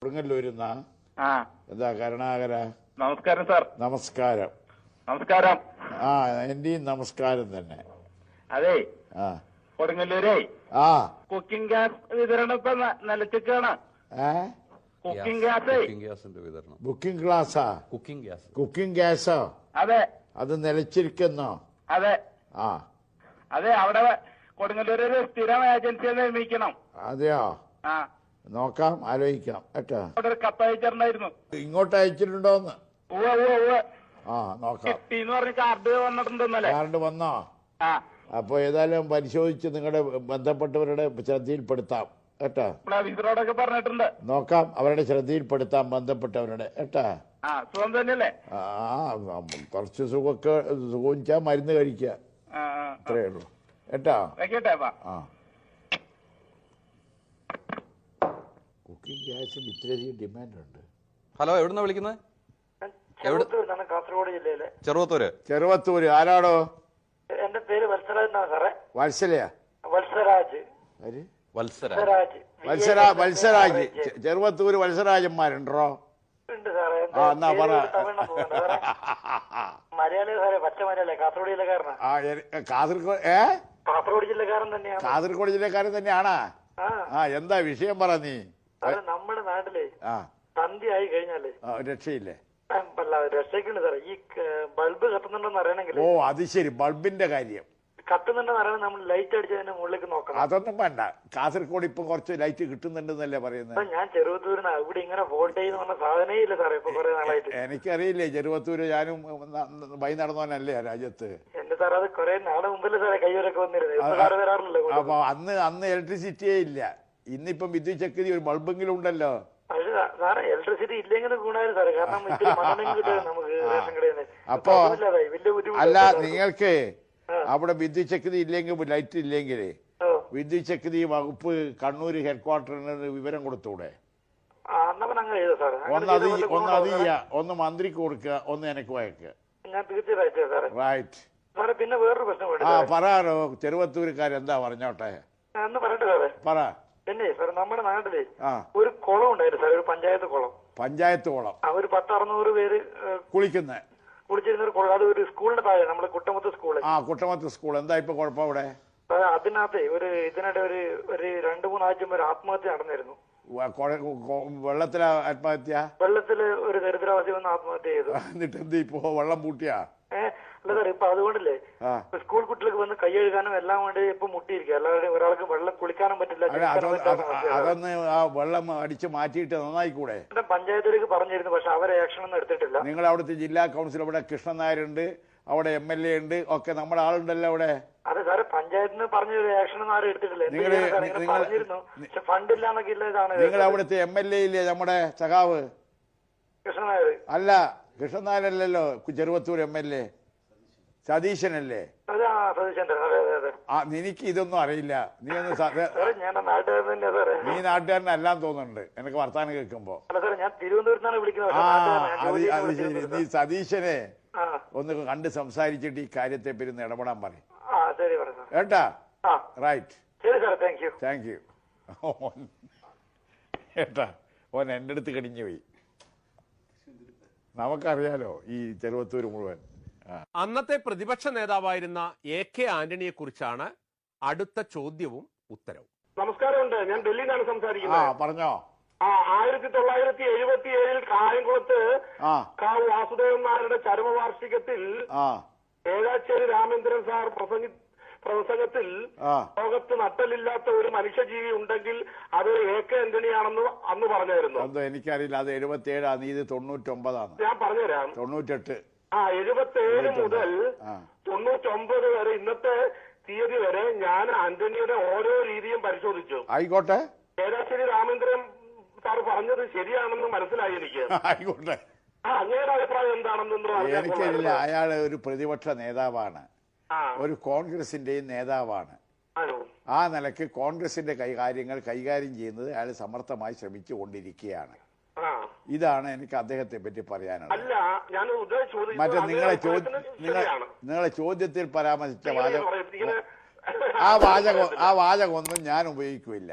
കൊടുങ്ങല്ലൂരിന്നാ. എന്താ കരുണാകര? നമസ്കാരം സാർ. നമസ്കാരം. നമസ്കാരം. എന്റെയും നമസ്കാരം തന്നെ. അതെ, കൊടുങ്ങല്ലൂരേ കുക്കിംഗ് ഗ്യാസ് വിതരണം ഇപ്പൊ നിലച്ചിക്കാണ്. കുക്കിംഗ് ഗ്യാസിന്റെ വിതരണം ബുക്കിംഗ് ക്ലാസ്സാ? കുക്കിംഗ് ഗ്യാസോ? അതെ. അത് നിലച്ചിരിക്കുന്നോ? അതെ. അതെ, അവിടെ കൊടുങ്ങല്ലൂര് ഒരു സ്ഥിരം ഏജൻസിയെ നിയമിക്കണം. അതെയോ? നോക്കാം, ആലോചിക്കാം കേട്ടോ. ഒരു കത്ത് അയച്ചിട്ടുണ്ടായിരുന്നു. ഇങ്ങോട്ട് അയച്ചിട്ടുണ്ടോന്ന്? നോക്കാം. കിട്ടിന്ന് പറഞ്ഞ് കാർഡ് വന്നിട്ടുണ്ടെന്നല്ലേ? കാർഡ് വന്നോ? അപ്പൊ ഏതായാലും പരിശോധിച്ച് നിങ്ങളുടെ ബന്ധപ്പെട്ടവരുടെ ശ്രദ്ധയിൽപ്പെടുത്താം കേട്ടോ. ഓഫീസറോടൊക്കെ പറഞ്ഞിട്ടുണ്ട്. നോക്കാം, അവരുടെ ശ്രദ്ധയിൽപ്പെടുത്താം, ബന്ധപ്പെട്ടവരുടെ കേട്ടാ. സുഖം തന്നെയല്ലേ? കുറച്ച് സുഖിച്ചാ മരുന്ന് കഴിക്കുക, അത്രേ ഉള്ളൂ കേട്ടോ. കുക്കിംഗ് ഗ്യാസിന് ഇത്രയധികം ഡിമാൻഡ് ഉണ്ട്. ഹലോ, എവിടുന്നാ വിളിക്കുന്നത്? കാസർഗോഡ് ജില്ലയിലെ ചെറുവത്തൂര്. ആരാടോ? എന്റെ പേര് വത്സരാജ് എന്നാണ് സാറേ. വത്സലയാ? വത്സരാജ്. വത്സരാജ്. ചെറുവത്തൂര് വത്സരാജന്മാരുണ്ടോ? ഉണ്ട് സാറേ. എന്നാ പറ. മലയാളി സാറേ, പച്ച മലയാളി. കാസർഗോഡ് ജില്ലക്കാരനാ. കാസർഗോഡ് ജില്ലക്കാരൻ തന്നെയാണ്. കാസർഗോഡ് ജില്ലക്കാരൻ തന്നെയാണാ? എന്താ വിഷയം പറ നീ. നമ്മുടെ നാട്ടിലെ സന്ധ്യയായി കഴിഞ്ഞാല് രക്ഷയില്ലേ? രക്ഷയ്ക്കുണ്ട് സാറേ. ഈ ബൾബ് കത്തുന്നുണ്ടോന്ന് അറിയണമെങ്കിൽ. അത് ശരി, ബൾബിന്റെ കാര്യം കത്തുന്നുണ്ടെന്ന് അറിയണം. നമ്മൾ ലൈറ്റ് അടിച്ചതിന്റെ മുകളിലേക്ക് നോക്കണം. അതൊന്നും വേണ്ട. കാസർഗോഡ് ഇപ്പൊ കുറച്ച് ലൈറ്റ് കിട്ടുന്നുണ്ടെന്നല്ലേ പറയുന്നത്? ഞാൻ ചെറുവത്തൂരിന് ഇവിടെ ഇങ്ങനെ വോൾട്ടേജ് എന്ന് പറഞ്ഞ സാധനേ ഇല്ല സാറേ ഇപ്പൊ കുറെ നാളായിട്ട്. എനിക്കറിയില്ലേ, ചെറുവത്തൂര് ഞാനും വൈ നടന്നവനല്ലേ രാജ്യത്ത്. എന്റെ സാർ, അത് കുറെ നാളെ മുമ്പല്ലേ സാറേ കയ്യൂരൊക്കെ വന്നിരുന്നു. വരാറില്ലല്ലോ. അപ്പൊ അന്ന് ഇലക്ട്രിസിറ്റിയേ ഇല്ല. ഇന്നിപ്പം വിദ്യുത് ശക്തി ഒരു ബൾബെങ്കിലും ഉണ്ടല്ലോ. സാറേ, ഇലക്ട്രിസിറ്റി ഇല്ലെങ്കിലും ഗുണമായിരുന്നു സാറേ. കാരണം നമുക്ക് റേഷൻ കടയിൽ. അപ്പൊ അല്ല, നിങ്ങൾക്ക് അവിടെ വിദ്യുത് ശക്തി ഇല്ലെങ്കിൽ, ലൈറ്റ് ഇല്ലെങ്കിൽ വിദ്യുത് ശക്തി വകുപ്പ് കണ്ണൂര് ഹെഡ്ക്വാർട്ടറിന് വിവരം കൊടുത്തൂടെ? ഒന്ന് മന്ത്രിക്ക് കൊടുക്കുക, ഒന്ന് എനിക്ക് വയ്ക്കുക. ഞാൻ തീർച്ചയായിട്ടും സാറേ. റൈറ്റ്. പിന്നെ വേറൊരു പ്രശ്നം പറയാറോ? ചെറുവത്തൂരുകാരെന്താ പറഞ്ഞോട്ടെ? പറയട്ടെ സാറേ. പറ. പിന്നെ സാർ, നമ്മുടെ നാട്ടില് ഒരു കുളം ഉണ്ടായിരുന്നു സാർ, ഒരു പഞ്ചായത്ത് കുളം. പഞ്ചായത്ത് കുളം? ഒരു 10-600 പേര് കുളിച്ചിരുന്ന ഒരു കുളം. അത് ഒരു സ്കൂളിന്റെ താഴെ, നമ്മുടെ കുട്ടമത്ത് സ്കൂള്. കുട്ടമത്ത് സ്കൂൾ. എന്താ ഇപ്പൊ കുഴപ്പം അവിടെ? അതിനകത്ത് ഇതിനിടെ ഒരു 2-3 ആഴ്ച വരെ ആത്മഹത്യ നടന്നിരുന്നു. വെള്ളത്തിലാ ആത്മഹത്യ? വെള്ളത്തില് ഒരു ദരിദ്രവാസി വന്ന് ആത്മഹത്യ ചെയ്തു. എന്നിട്ട് എന്ത് ഇപ്പൊ വെള്ളം പൂട്ടിയാ? അല്ല സാർ, ഇപ്പൊ അതുകൊണ്ടല്ലേ സ്കൂൾ കുട്ടികൾക്ക് വന്ന് കൈ കഴുകാനും എല്ലാം വേണ്ടി ഇപ്പൊ മുട്ടിയിരിക്കുക. അല്ലാതെ ഒരാൾക്ക് വെള്ളം കുളിക്കാനും പറ്റില്ല. അതൊന്ന് ആ വെള്ളം അടിച്ച് മാറ്റിയിട്ട് നന്നായിക്കൂടെ? പഞ്ചായത്തിലേക്ക് പറഞ്ഞിരുന്നു, പക്ഷെ അവരെ ആക്ഷൻ ഒന്നും എടുത്തിട്ടില്ല. നിങ്ങൾ അവിടുത്തെ ജില്ലാ കൗൺസിൽ, അവിടെ കൃഷ്ണൻ നായരുണ്ട്, അവിടെ MLA ഉണ്ട്, ഒക്കെ നമ്മുടെ ആളുണ്ടല്ലോ അവിടെ. അതെ സാറേ, പഞ്ചായത്തിന് പറഞ്ഞ ആക്ഷൻ ഒന്നും ആരും എടുത്തിട്ടില്ല. പറഞ്ഞിരുന്നു, പക്ഷെ ഫണ്ടില്ലാന്നൊക്കെ ഇല്ല. ഇതാണ് നിങ്ങൾ അവിടുത്തെ MLA ഇല്ലേ, നമ്മുടെ സഖാവ് കൃഷ്ണൻ നായർ? അല്ല, കൃഷ്ണൻ നായരല്ലല്ലോ, ചെറുവത്തൂർ MLA സതീശനല്ലേ? നിനക്ക് ഇതൊന്നും അറിയില്ല. നീ നാട്ടുകാരനെല്ലാം തോന്നുന്നുണ്ട് എനിക്ക് വർത്താനം കേൾക്കുമ്പോ. നീ സതീശനെ ഒന്ന് കണ്ട് സംസാരിച്ചിട്ട് ഈ കാര്യത്തെ പറ്റി ഇടപെടാൻ പറയും കേട്ടാ? റൈറ്റ്. Thank you. കേട്ടാ, ഓൻ എന്റെ അടുത്ത് കടിഞ്ഞു പോയി. നമുക്കറിയാലോ ഈ ചെറുവത്തൂര് മുഴുവൻ. അന്നത്തെ പ്രതിപക്ഷ നേതാവായിരുന്ന AK ആന്റണിയെ കുറിച്ചാണ് അടുത്ത ചോദ്യവും ഉത്തരവും. നമസ്കാരമുണ്ട്. ഞാൻ ഡൽഹിയിൽ നിന്നാണ് സംസാരിക്കുന്നത്. പറഞ്ഞോ. 1977 കായംകുളത്ത് വാസുദേവൻ നായരുടെ ചരമവാർഷികത്തിൽ ഏഴാച്ചേരി രാമേന്ദ്രൻ സാർ പ്രസംഗത്തിൽ ലോകത്ത് നട്ടലില്ലാത്ത ഒരു മനുഷ്യജീവി ഉണ്ടെങ്കിൽ അത് AK ആന്റണിയാണെന്ന് അന്ന് പറഞ്ഞായിരുന്നു. എനിക്കറിയില്ല, അത് 77 നീ ഇത് 99. ഞാൻ പറഞ്ഞുതരാം. 98. 77 മുതൽ 99 വരെ, ഇന്നത്തെ തീയതി വരെ ഞാൻ ആന്റണിയുടെ ഓരോ രീതിയും പരിശോധിച്ചു. ആയിക്കോട്ടെ. ഏഴാശ്ശേരി രാമേന്ദ്രൻ സാർ പറഞ്ഞത് ശരിയാണെന്ന് മനസ്സിലായി എനിക്ക്. ആയിക്കോട്ടെ. അങ്ങയുടെ അഭിപ്രായം എന്താണെന്ന് എനിക്കറിയില്ല. അയാള് ഒരു പ്രതിപക്ഷ നേതാവാണ്, ഒരു കോൺഗ്രസിന്റെയും നേതാവാണ്. ആ നിലയ്ക്ക് കോൺഗ്രസിന്റെ കാര്യങ്ങൾ കൈകാര്യം ചെയ്യുന്നത് അയാൾ സമർത്ഥമായി ശ്രമിച്ചുകൊണ്ടിരിക്കുകയാണ്. ഇതാണ് എനിക്ക് അദ്ദേഹത്തെ പറ്റി പറയാനുള്ളത്. മറ്റേ നിങ്ങളെ ചോദ്യത്തിൽ പരാമർശിച്ച വാചകം, ആ വാചകം ഒന്നും ഞാൻ ഉപയോഗിക്കില്ല.